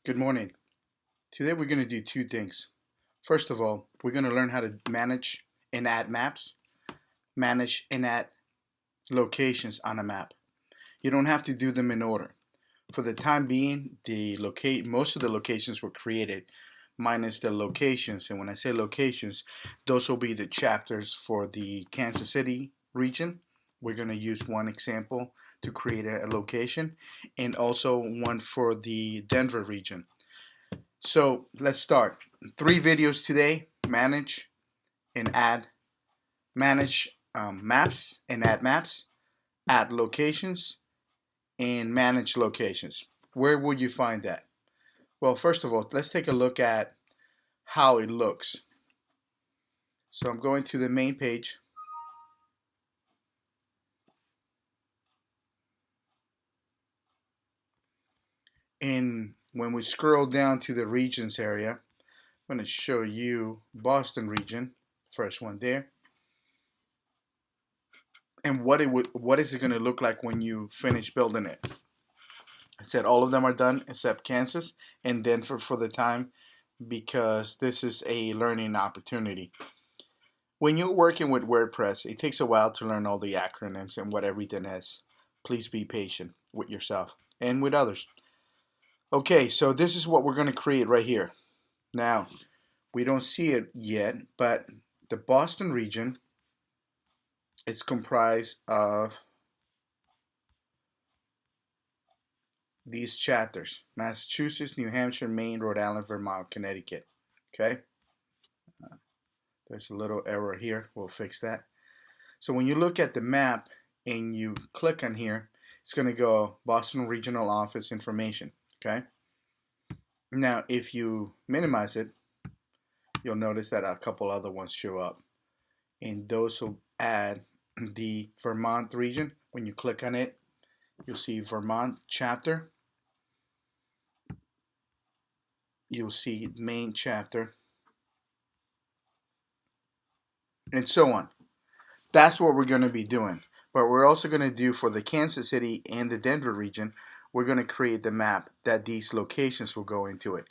Good morning. Today we're going to do two things. First of all, we're going to learn how to manage and add maps, manage and add locations on a map. You don't have to do them in order. For the time being, most of the locations were created minus the locations. And when I say locations, those will be the chapters for the Kansas City region. We're going to use one example to create a location and also one for the Denver region. So let's start. Three videos today: manage and add, manage maps and add maps, add locations, and manage locations. Where would you find that? Well, first of all, let's take a look at how it looks. So I'm going to the main page. And when we scroll down to the regions area, I'm going to show you Boston region, first one there. And what is it going to look like when you finish building it? I said all of them are done except Kansas and Denver for the time because this is a learning opportunity. When you're working with WordPress, it takes a while to learn all the acronyms and what everything is. Please be patient with yourself and with others. Okay, so this is what we're going to create right here. Now, we don't see it yet, but the Boston region, it's comprised of these chapters: Massachusetts, New Hampshire, Maine, Rhode Island, Vermont, Connecticut. Okay, there's a little error here. We'll fix that. So when you look at the map and you click on here, it's going to go Boston Regional Office information. Okay. Now, if you minimize it, you'll notice that a couple other ones show up, and those will add the Vermont region. When you click on it, you'll see Vermont chapter. You'll see Maine chapter, and so on. That's what we're going to be doing. But we're also going to do for the Kansas City and the Denver region, we're going to create the map that these locations will go into it.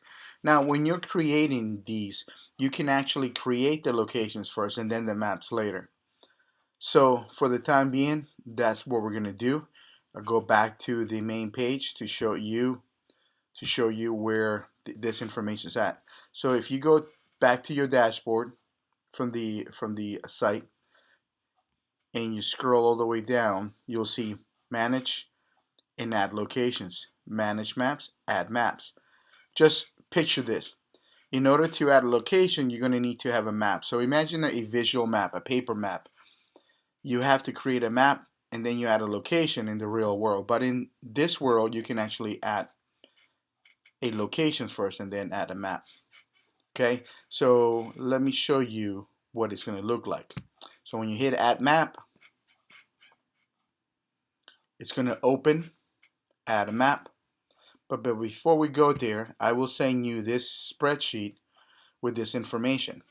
Now, when you're creating these, you can actually create the locations first and then the maps later. So for the time being, that's what we're going to do. I'll go back to the main page to show you where this information is at. So if you go back to your dashboard from the site, and you scroll all the way down, you'll see manage and add locations, manage maps, add maps. Just picture this. In order to add a location, you're going to need to have a map. So imagine a visual map, a paper map. You have to create a map and then you add a location in the real world. But in this world, you can actually add a location first and then add a map. Okay, so let me show you what it's going to look like. So when you hit add map, it's going to open, add a map. But before we go there, I will send you this spreadsheet with this information.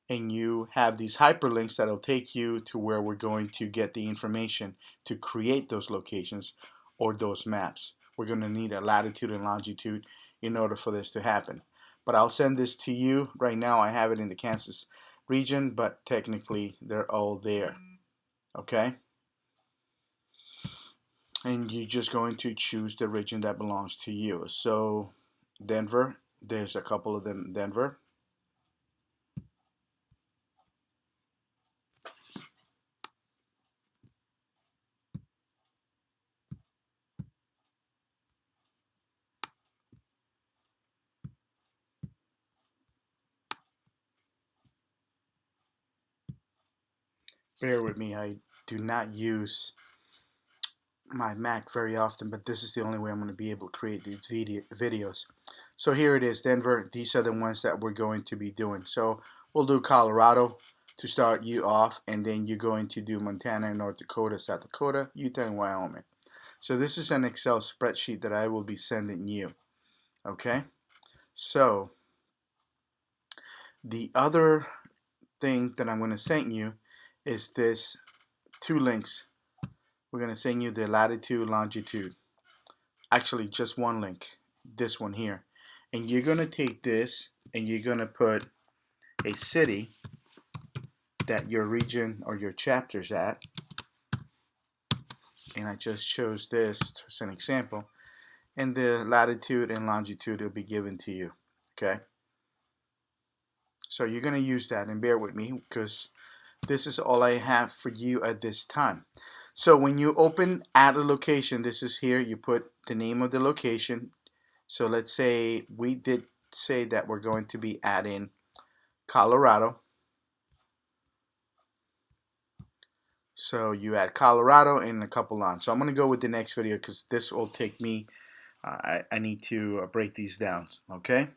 And you have these hyperlinks that will take you to where we're going to get the information to create those locations or those maps. We're going to need a latitude and longitude in order for this to happen. But I'll send this to you. Right now I have it in the Kansas region, but technically they're all there. Okay? And you're just going to choose the region that belongs to you. So Denver, there's a couple of them. Denver, bear with me, I do not use my Mac very often, but this is the only way I'm going to be able to create these videos. So here it is, Denver. These are the ones that we're going to be doing. So we'll do Colorado to start you off, and then you're going to do Montana, North Dakota, South Dakota, Utah, and Wyoming. So this is an Excel spreadsheet that I will be sending you. Okay? So the other thing that I'm going to send you is this two links. We're going to send you the latitude, longitude. Actually, just one link. this one here. And you're going to take this and you're going to put a city that your region or your chapter's at. And I just chose this as an example. And the latitude and longitude will be given to you. Okay? So you're going to use that, and bear with me because this is all I have for you at this time. So when you open add a location, this is here, you put the name of the location. So let's say we did say that we're going to be adding Colorado. So you add Colorado and a couple lines. So I'm going to go with the next video because this will take me, I need to break these down, okay?